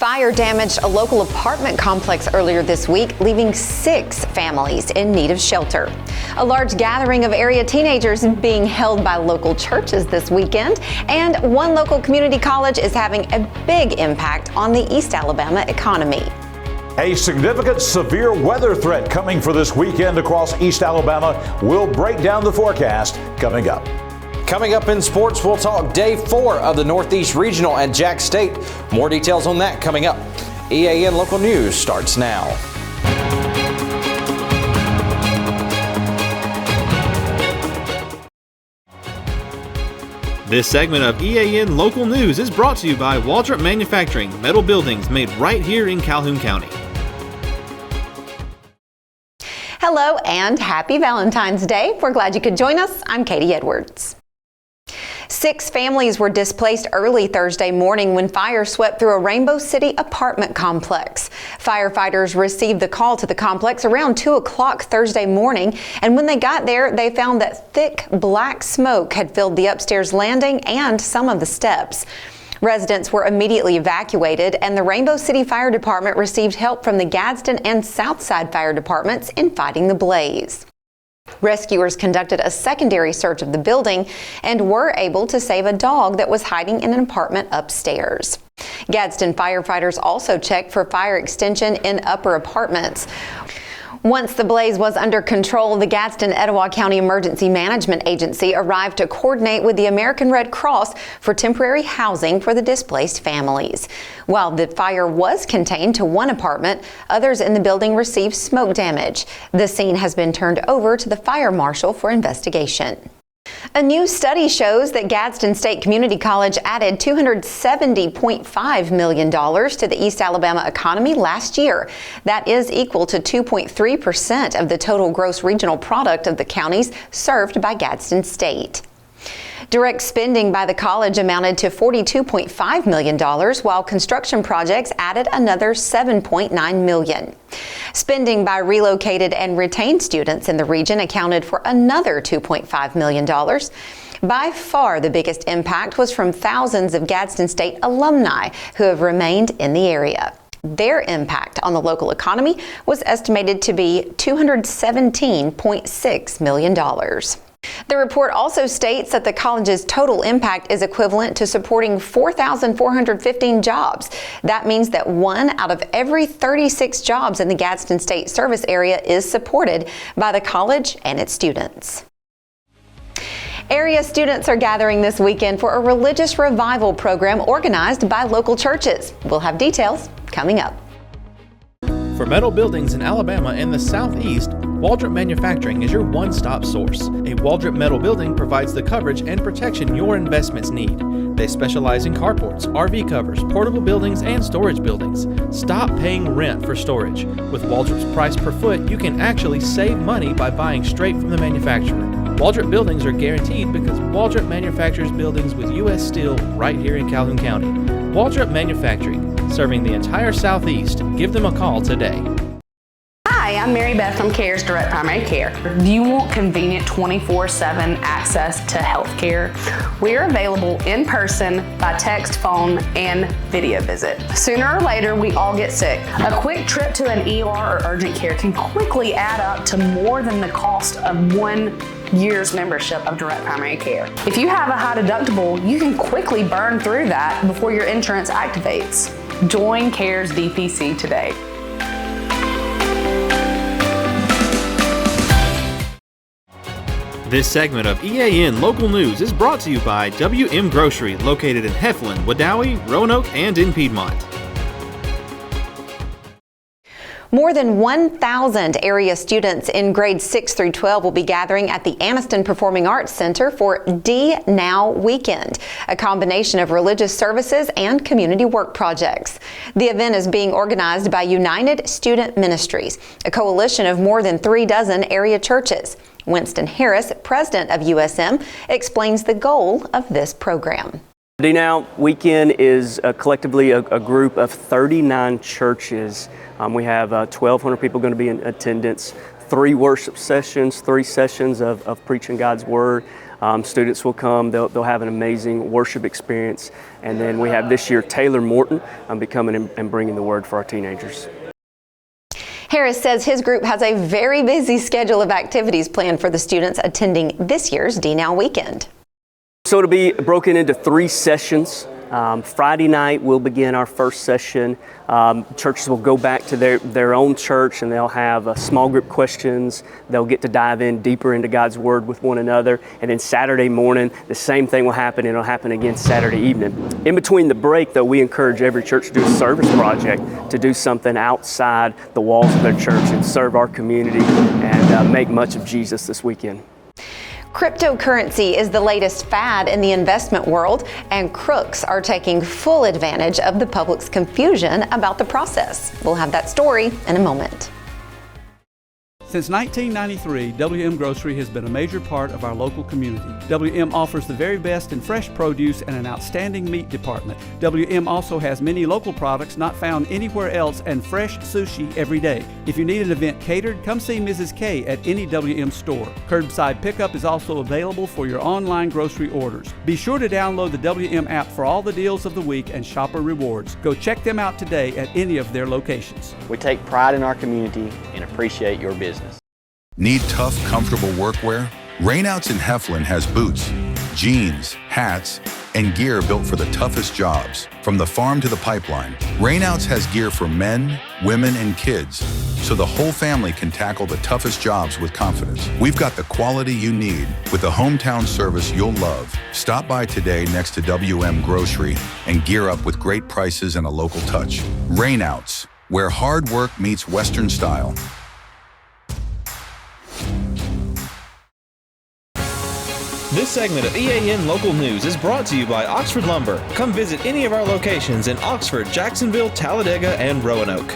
Fire damaged a local apartment complex earlier this week, leaving 6 families in need of shelter. A large gathering of area teenagers being held by local churches this weekend, and one local community college is having a big impact on the East Alabama economy. A significant severe weather threat coming for this weekend across East Alabama. We'll break down the forecast coming up. Coming up in sports, we'll talk day 4 of the Northeast Regional at Jack State. More details on that coming up. EAN Local News starts now. This segment of EAN Local News is brought to you by Waldrop Manufacturing, metal buildings made right here in Calhoun County. Hello and happy Valentine's Day. We're glad you could join us. I'm Katie Edwards. 6 families were displaced early Thursday morning when fire swept through a Rainbow City apartment complex. Firefighters received the call to the complex around 2 o'clock Thursday morning, and when they got there, they found that thick black smoke had filled the upstairs landing and some of the steps. Residents were immediately evacuated, and the Rainbow City Fire Department received help from the Gadsden and Southside Fire Departments in fighting the blaze. Rescuers conducted a secondary search of the building and were able to save a dog that was hiding in an apartment upstairs. Gadsden firefighters also checked for fire extension in upper apartments. Once the blaze was under control, the Gadsden-Etowah County Emergency Management Agency arrived to coordinate with the American Red Cross for temporary housing for the displaced families. While the fire was contained to one apartment, others in the building received smoke damage. The scene has been turned over to the fire marshal for investigation. A new study shows that Gadsden State Community College added $270.5 million to the East Alabama economy last year. That is equal to 2.3% of the total gross regional product of the counties served by Gadsden State. Direct spending by the college amounted to $42.5 million, while construction projects added another $7.9 million. Spending by relocated and retained students in the region accounted for another $2.5 million. By far, the biggest impact was from thousands of Gadsden State alumni who have remained in the area. Their impact on the local economy was estimated to be $217.6 million. The report also states that the college's total impact is equivalent to supporting 4,415 jobs. That means that 1 out of every 36 jobs in the Gadsden State service area is supported by the college and its students. Area students are gathering this weekend for a religious revival program organized by local churches. We'll have details coming up. For metal buildings in Alabama and the Southeast, Waldrop Manufacturing is your one-stop source. A Waldrop metal building provides the coverage and protection your investments need. They specialize in carports, RV covers, portable buildings, and storage buildings. Stop paying rent for storage. With Waldrop's price per foot, you can actually save money by buying straight from the manufacturer. Waldrop buildings are guaranteed because Waldrop manufactures buildings with U.S. steel right here in Calhoun County. Waldrop Manufacturing, serving the entire Southeast. Give them a call today. Hi, I'm Mary Beth from CARES Direct Primary Care. Do you want convenient 24/7 access to health care? We're available in person, by text, phone, and video visit. Sooner or later, we all get sick. A quick trip to an ER or urgent care can quickly add up to more than the cost of 1 year's membership of Direct Primary Care. If you have a high deductible, you can quickly burn through that before your insurance activates. Join CARES DPC today. This segment of EAN Local News is brought to you by WM Grocery, located in Heflin, Wadowee, Roanoke, and in Piedmont. More than 1,000 area students in grades 6 through 12 will be gathering at the Anniston Performing Arts Center for D Now Weekend, a combination of religious services and community work projects. The event is being organized by United Student Ministries, a coalition of more than 36 area churches. Winston Harris, president of USM, explains the goal of this program. D Now Weekend is collectively a group of 39 churches. We have 1,200 people going to be in attendance, 3 worship sessions, 3 sessions of preaching God's Word. Students will come, they'll have an amazing worship experience. And then we have this year Taylor Morton coming and bringing the word for our teenagers. Harris says his group has a very busy schedule of activities planned for the students attending this year's D-Now weekend. So it'll be broken into 3 sessions. Friday night we'll begin our first session. Churches will go back to their own church and they'll have small group questions. They'll get to dive in deeper into God's Word with one another. And then Saturday morning, the same thing will happen, and it'll happen again Saturday evening. In between the break, though, we encourage every church to do a service project, to do something outside the walls of their church and serve our community and make much of Jesus this weekend. Cryptocurrency is the latest fad in the investment world, and crooks are taking full advantage of the public's confusion about the process. We'll have that story in a moment. Since 1993, WM Grocery has been a major part of our local community. WM offers the very best in fresh produce and an outstanding meat department. WM also has many local products not found anywhere else and fresh sushi every day. If you need an event catered, come see Mrs. K at any WM store. Curbside pickup is also available for your online grocery orders. Be sure to download the WM app for all the deals of the week and shopper rewards. Go check them out today at any of their locations. We take pride in our community and appreciate your business. Need tough, comfortable workwear? Rainouts in Heflin has boots, jeans, hats, and gear built for the toughest jobs. From the farm to the pipeline, Rainouts has gear for men, women, and kids, so the whole family can tackle the toughest jobs with confidence. We've got the quality you need with the hometown service you'll love. Stop by today next to WM Grocery and gear up with great prices and a local touch. Rainouts, where hard work meets Western style. This segment of EAN Local News is brought to you by Oxford Lumber. Come visit any of our locations in Oxford, Jacksonville, Talladega, and Roanoke.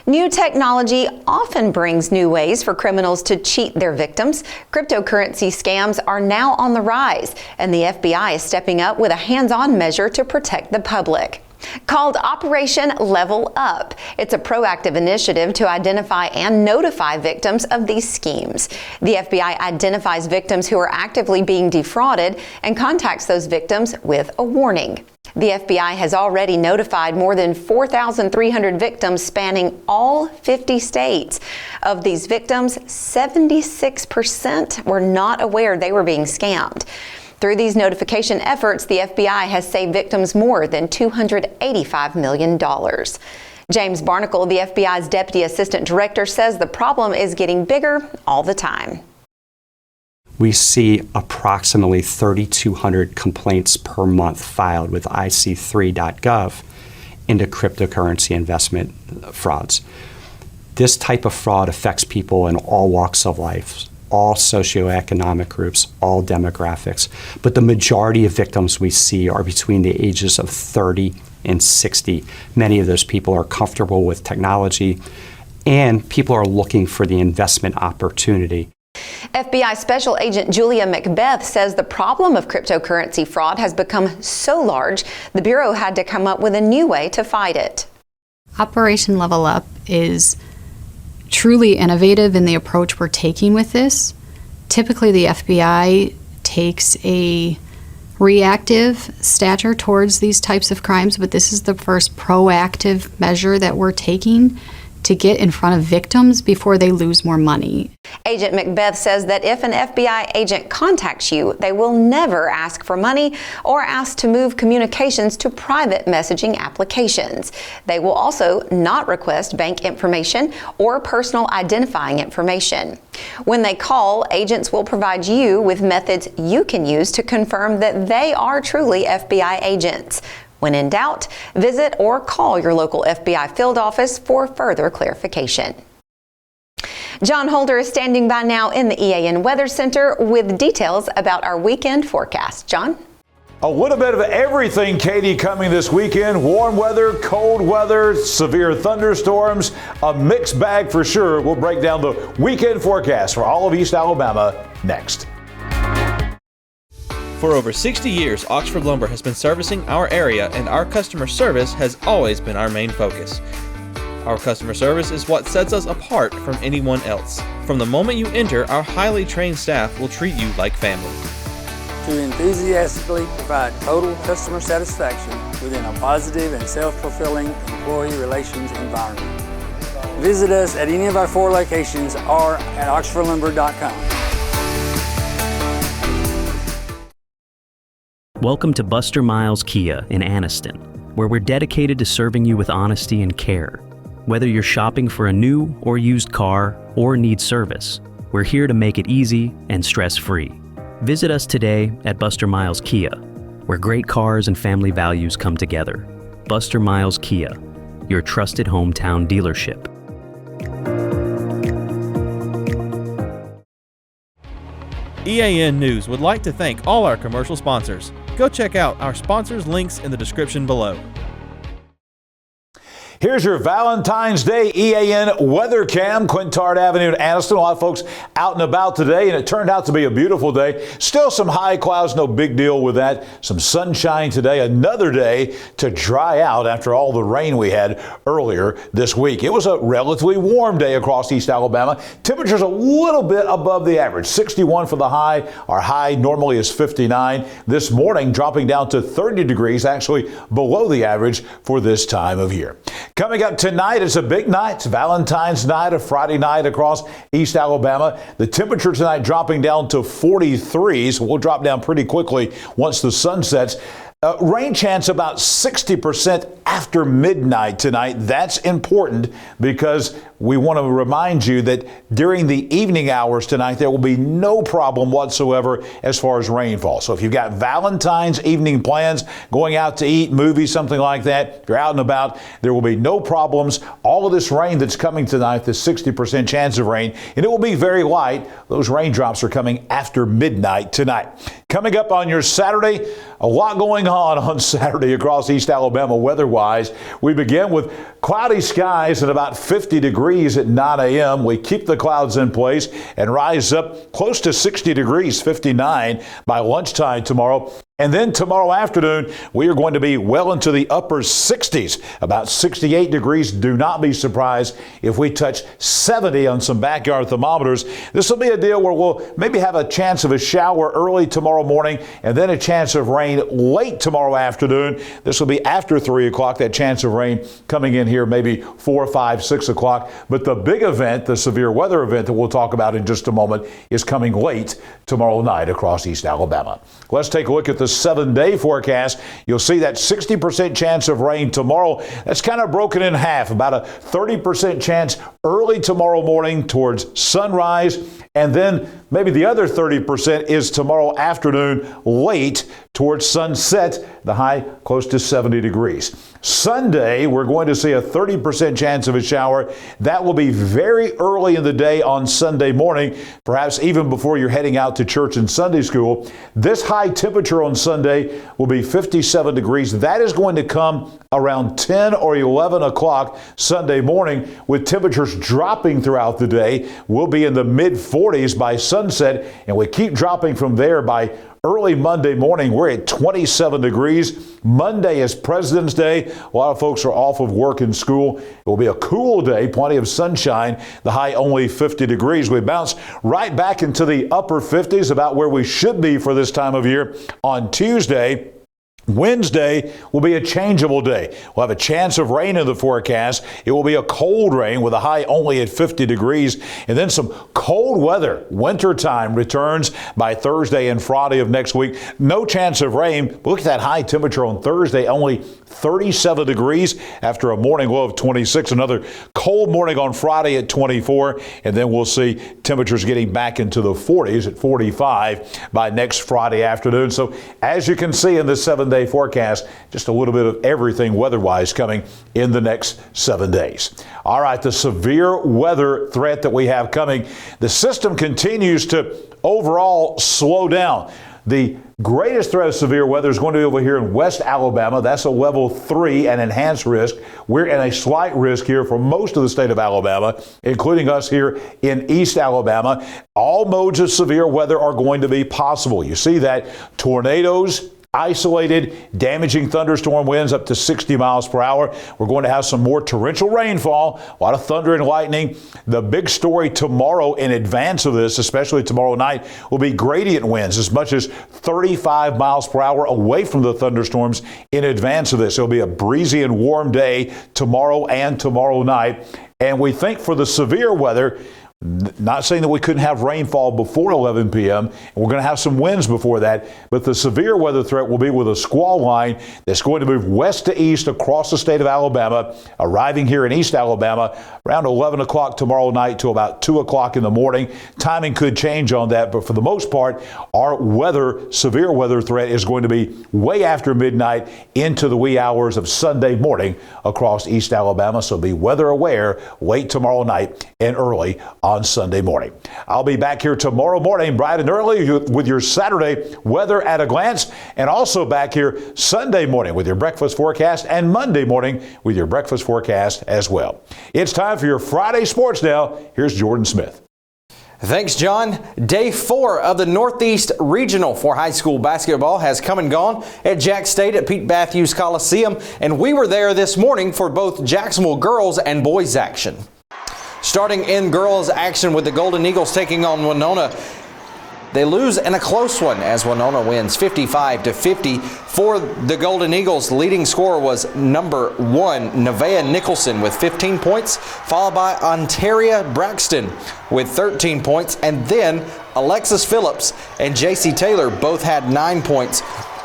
New technology often brings new ways for criminals to cheat their victims. Cryptocurrency scams are now on the rise, and the FBI is stepping up with a hands-on measure to protect the public. Called Operation Level Up. It's a proactive initiative to identify and notify victims of these schemes. The FBI identifies victims who are actively being defrauded and contacts those victims with a warning. The FBI has already notified more than 4,300 victims spanning all 50 states. Of these victims, 76% were not aware they were being scammed. Through these notification efforts, the FBI has saved victims more than $285 million. James Barnacle, the FBI's Deputy Assistant Director, says the problem is getting bigger all the time. We see approximately 3,200 complaints per month filed with ic3.gov into cryptocurrency investment frauds. This type of fraud affects people in all walks of life, all socioeconomic groups, all demographics. But the majority of victims we see are between the ages of 30 and 60. Many of those people are comfortable with technology, and people are looking for the investment opportunity. FBI Special Agent Julia Macbeth says the problem of cryptocurrency fraud has become so large, the Bureau had to come up with a new way to fight it. Operation Level Up is truly innovative in the approach we're taking with this. Typically, the FBI takes a reactive stature towards these types of crimes, but this is the first proactive measure that we're taking to get in front of victims before they lose more money. Agent Macbeth says that if an FBI agent contacts you, they will never ask for money or ask to move communications to private messaging applications. They will also not request bank information or personal identifying information. When they call, agents will provide you with methods you can use to confirm that they are truly FBI agents. When in doubt, visit or call your local FBI field office for further clarification. John Holder is standing by now in the EAN Weather Center with details about our weekend forecast. John? A little bit of everything, Katie, coming this weekend. Warm weather, cold weather, severe thunderstorms, a mixed bag for sure. We'll break down the weekend forecast for all of East Alabama next. For over 60 years, Oxford Lumber has been servicing our area, and our customer service has always been our main focus. Our customer service is what sets us apart from anyone else. From the moment you enter, our highly trained staff will treat you like family. To enthusiastically provide total customer satisfaction within a positive and self-fulfilling employee relations environment. Visit us at any of our 4 locations or at oxfordlumber.com. Welcome to Buster Miles Kia in Anniston, where we're dedicated to serving you with honesty and care. Whether you're shopping for a new or used car or need service, we're here to make it easy and stress-free. Visit us today at Buster Miles Kia, where great cars and family values come together. Buster Miles Kia, your trusted hometown dealership. EAN News would like to thank all our commercial sponsors. Go check out our sponsors' links in the description below. Here's your Valentine's Day EAN weather cam, Quintard Avenue in Anniston. A lot of folks out and about today, and it turned out to be a beautiful day. Still some high clouds, no big deal with that. Some sunshine today, another day to dry out after all the rain we had earlier this week. It was a relatively warm day across East Alabama. Temperatures a little bit above the average, 61 for the high. Our high normally is 59. This morning dropping down to 30 degrees, actually below the average for this time of year. Coming up tonight, it's a big night. It's Valentine's night, a Friday night across East Alabama. The temperature tonight dropping down to 43, so we'll drop down pretty quickly once the sun sets. Rain chance about 60% after midnight tonight. That's important because we want to remind you that during the evening hours tonight, there will be no problem whatsoever as far as rainfall. So if you've got Valentine's evening plans, going out to eat, movies, something like that, if you're out and about, there will be no problems. All of this rain that's coming tonight, the 60% chance of rain, and it will be very light. Those raindrops are coming after midnight tonight. Coming up on your Saturday, a lot going on Saturday across East Alabama weather-wise. We begin with cloudy skies and about 50 degrees at 9 a.m. We keep the clouds in place and rise up close to 60 degrees, 59 by lunchtime tomorrow. And then tomorrow afternoon, we are going to be well into the upper 60s, about 68 degrees. Do not be surprised if we touch 70 on some backyard thermometers. This will be a deal where we'll maybe have a chance of a shower early tomorrow morning and then a chance of rain late tomorrow afternoon. This will be after 3 o'clock, that chance of rain coming in here maybe 4, 5, 6 o'clock. But the big event, the severe weather event that we'll talk about in just a moment, is coming late tomorrow night across East Alabama. Let's take a look at the 7-day forecast. You'll see that 60% chance of rain tomorrow. That's kind of broken in half, about a 30% chance early tomorrow morning towards sunrise, and then maybe the other 30% is tomorrow afternoon late towards sunset, the high close to 70 degrees. Sunday, we're going to see a 30% chance of a shower. That will be very early in the day on Sunday morning, perhaps even before you're heading out to church and Sunday school. This high temperature on Sunday will be 57 degrees. That is going to come around 10 or 11 o'clock Sunday morning, with temperatures dropping throughout the day. We'll be in the mid-40s by sunset, and we keep dropping from there by early Monday morning. We're at 27 degrees. Monday is President's Day. A lot of folks are off of work and school. It will be a cool day, plenty of sunshine. The high only 50 degrees. We bounce right back into the upper 50s, about where we should be for this time of year on Tuesday. Wednesday will be a changeable day. We'll have a chance of rain in the forecast. It will be a cold rain with a high only at 50 degrees. And then some cold weather. Wintertime returns by Thursday and Friday of next week. No chance of rain. Look at that high temperature on Thursday, only 37 degrees after a morning low of 26. Another cold morning on Friday at 24. And then we'll see temperatures getting back into the 40s at 45 by next Friday afternoon. So as you can see in this 7-day forecast, just a little bit of everything weather-wise coming in the next 7 days. All right, the severe weather threat that we have coming, the system continues to overall slow down. The greatest threat of severe weather is going to be over here in West Alabama. That's a level 3 and enhanced risk. We're in a slight risk here for most of the state of Alabama, including us here in East Alabama. All modes of severe weather are going to be possible. You see that tornadoes, isolated, damaging thunderstorm winds up to 60 miles per hour. We're going to have some more torrential rainfall, a lot of thunder and lightning. The big story tomorrow in advance of this, especially tomorrow night, will be gradient winds as much as 35 miles per hour away from the thunderstorms in advance of this. It'll be a breezy and warm day tomorrow and tomorrow night. And we think for the severe weather, not saying that we couldn't have rainfall before 11 p.m. We're going to have some winds before that, but the severe weather threat will be with a squall line that's going to move west to east across the state of Alabama, arriving here in East Alabama around 11 o'clock tomorrow night to about 2 o'clock in the morning. Timing could change on that, but for the most part, our severe weather threat is going to be way after midnight into the wee hours of Sunday morning across East Alabama. So be weather aware late tomorrow night and early on Sunday morning. I'll be back here tomorrow morning, bright and early, with your Saturday weather at a glance, and also back here Sunday morning with your breakfast forecast, and Monday morning with your breakfast forecast as well. It's time for your Friday sports now. Here's Jordan Smith. Thanks, John. Day 4 of the Northeast Regional for high school basketball has come and gone at Jack State at Pete Matthews Coliseum, and we were there this morning for both Jacksonville girls and boys action. Starting in girls action with the Golden Eagles taking on Winona. They lose in a close one as Winona wins 55-50. For the Golden Eagles, the leading scorer was number 1, Nevaeh Nicholson with 15 points, followed by Ontaria Braxton with 13 points, and then Alexis Phillips and JC Taylor both had 9 points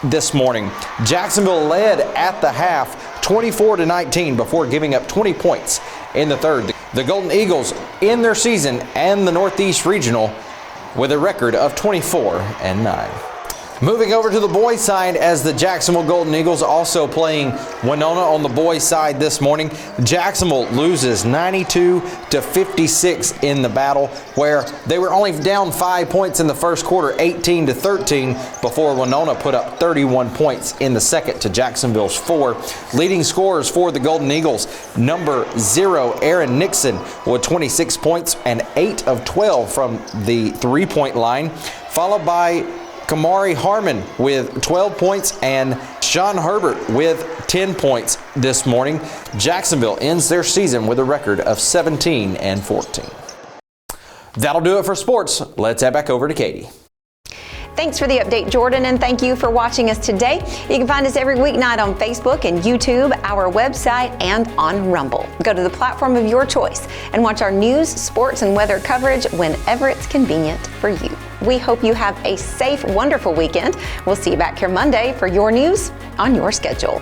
this morning. Jacksonville led at the half 24-19 before giving up 20 points in the third. The Golden Eagles in their season and the Northeast Regional with a record of 24-9. Moving over to the boys' side, as the Jacksonville Golden Eagles also playing Winona on the boys' side this morning. Jacksonville loses 92-56 in the battle, where they were only down 5 points in the first quarter, 18-13, before Winona put up 31 points in the second to Jacksonville's 4. Leading scorers for the Golden Eagles, number 0, Aaron Nixon with 26 points and 8 of 12 from the three-point line, followed by Kamari Harmon with 12 points and Sean Herbert with 10 points this morning. Jacksonville ends their season with a record of 17-14. That'll do it for sports. Let's head back over to Katie. Thanks for the update, Jordan, and thank you for watching us today. You can find us every weeknight on Facebook and YouTube, our website, and on Rumble. Go to the platform of your choice and watch our news, sports, and weather coverage whenever it's convenient for you. We hope you have a safe, wonderful weekend. We'll see you back here Monday for your news on your schedule.